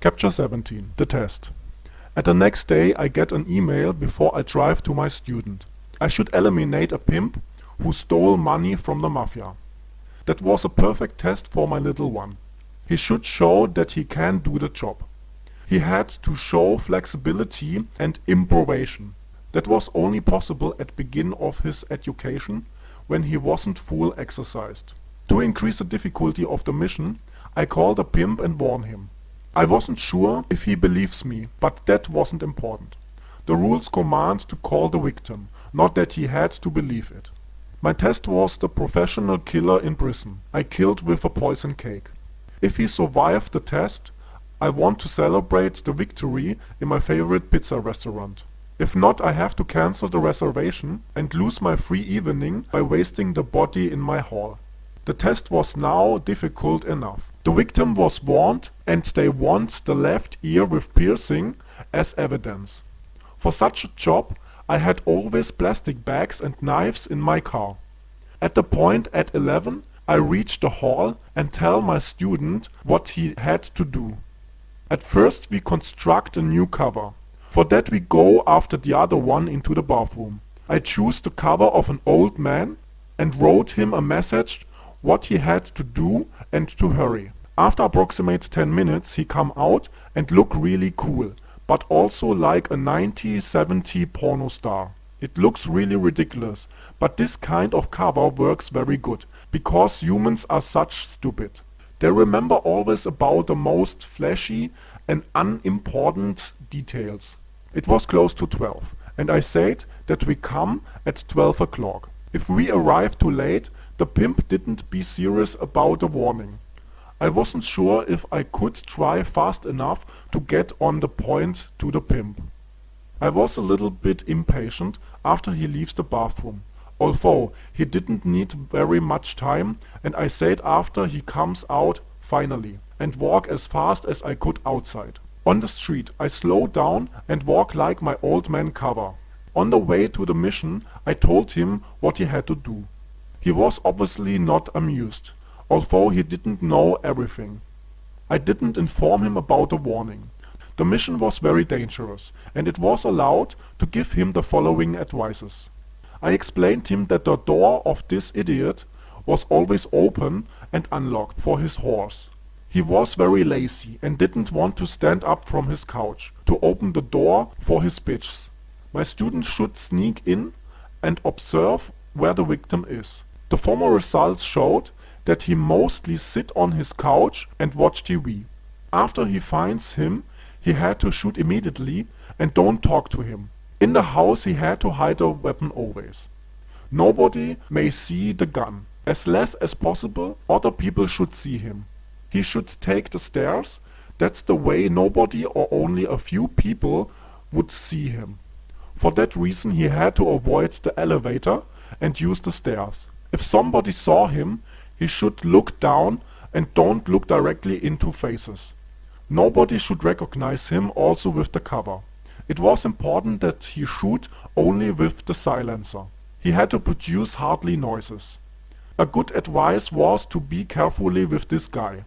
Capture 17. The test. At the next day I get an email before I drive to my student. I should eliminate a pimp who stole money from the mafia. That was a perfect test for my little one. He should show that he can do the job. He had to show flexibility and improvisation. That was only possible at begin of his education, when he wasn't full exercised. To increase the difficulty of the mission, I call the pimp and warn him. I wasn't sure if he believes me, but that wasn't important. The rules command to call the victim, not that he had to believe it. My test was the professional killer in prison. I killed with a poison cake. If he survived the test, I want to celebrate the victory in my favorite pizza restaurant. If not, I have to cancel the reservation and lose my free evening by wasting the body in my hall. The test was now difficult enough. The victim was warned and they want the left ear with piercing as evidence. For such a job I had always plastic bags and knives in my car. At the point at 11 I reach the hall and tell my student what he had to do. At first we construct a new cover. For that we go after the other one into the bathroom. I choose the cover of an old man and wrote him a message what he had to do and to hurry. After approximate 10 minutes he come out and look really cool, but also like a 1970 porno star. It looks really ridiculous, but this kind of cover works very good, because humans are such stupid. They remember always about the most flashy and unimportant details. It was close to 12, and I said that we come at 12 o'clock. If we arrive too late, the pimp didn't be serious about the warning. I wasn't sure if I could try fast enough to get on the point to the pimp. I was a little bit impatient after he leaves the bathroom, although he didn't need very much time, and I said after he comes out finally, and walk as fast as I could outside. On the street I slow down and walk like my old man cover. On the way to the mission I told him what he had to do. He was obviously not amused, although he didn't know everything. I didn't inform him about the warning. The mission was very dangerous, and it was allowed to give him the following advices. I explained him that the door of this idiot was always open and unlocked for his horse. He was very lazy and didn't want to stand up from his couch to open the door for his bitches. My student should sneak in and observe where the victim is. The former results showed that he mostly sit on his couch and watch TV. After he finds him, he had to shoot immediately and don't talk to him. In the house he had to hide a weapon always. Nobody may see the gun. As less as possible, other people should see him. He should take the stairs. That's the way nobody or only a few people would see him. For that reason he had to avoid the elevator and use the stairs. If somebody saw him, he should look down and don't look directly into faces. Nobody should recognize him also with the cover. It was important that he shoot only with the silencer. He had to produce hardly noises. A good advice was to be carefully with this guy.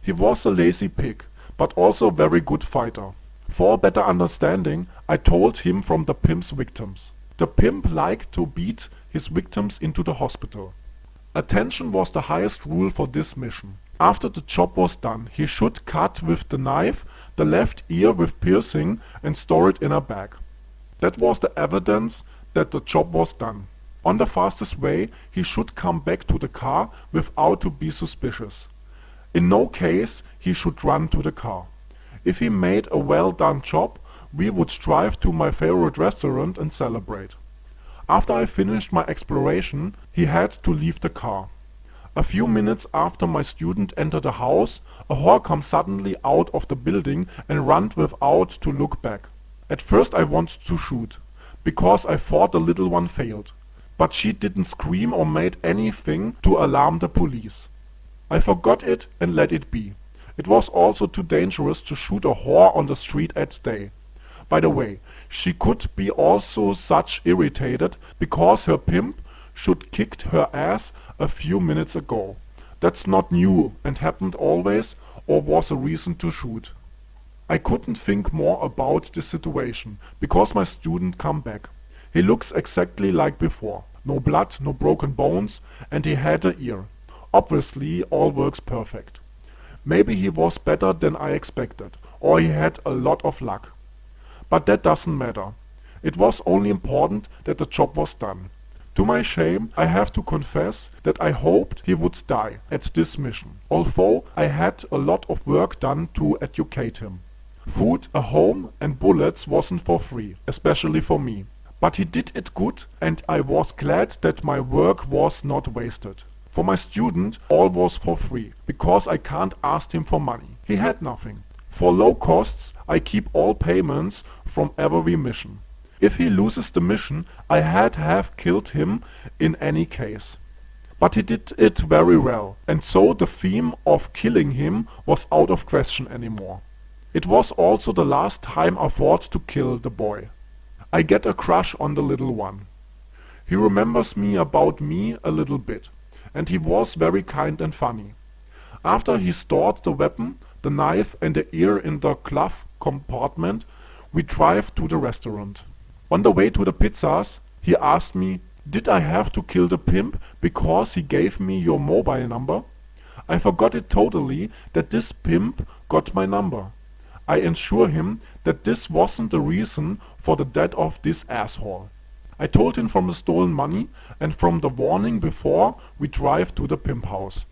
He was a lazy pig, but also a very good fighter. For a better understanding, I told him from the pimp's victims. The pimp liked to beat his victims into the hospital. Attention was the highest rule for this mission. After the job was done, he should cut with the knife the left ear with piercing and store it in a bag. That was the evidence that the job was done. On the fastest way, he should come back to the car without to be suspicious. In no case he should run to the car. If he made a well done job, we would drive to my favorite restaurant and celebrate. After I finished my exploration, he had to leave the car. A few minutes after my student entered the house, a whore comes suddenly out of the building and ran without to look back. At first I wanted to shoot, because I thought the little one failed. But she didn't scream or made anything to alarm the police. I forgot it and let it be. It was also too dangerous to shoot a whore on the street at day. By the way, she could be also such irritated because her pimp should kicked her ass a few minutes ago. That's not new and happened always or was a reason to shoot. I couldn't think more about the situation, because my student come back. He looks exactly like before. No blood, no broken bones, and he had an ear. Obviously all works perfect. Maybe he was better than I expected, or he had a lot of luck. But that doesn't matter. It was only important that the job was done. To my shame, I have to confess that I hoped he would die at this mission, although I had a lot of work done to educate him. Food, a home, and bullets wasn't for free, especially for me. But he did it good, and I was glad that my work was not wasted. For my student, all was for free, because I can't ask him for money. He had nothing. For low costs, I keep all payments from every mission. If he loses the mission, I had have killed him in any case. But he did it very well, and so the theme of killing him was out of question anymore. It was also the last time I thought to kill the boy. I get a crush on the little one. He remembers me about me a little bit, and he was very kind and funny. After he stored the weapon, the knife and the ear in the glove compartment, we drive to the restaurant. On the way to the pizzas, he asked me, did I have to kill the pimp because he gave me your mobile number? I forgot it totally that this pimp got my number. I assure him that this wasn't the reason for the death of this asshole. I told him from the stolen money and from the warning before we drive to the pimp house.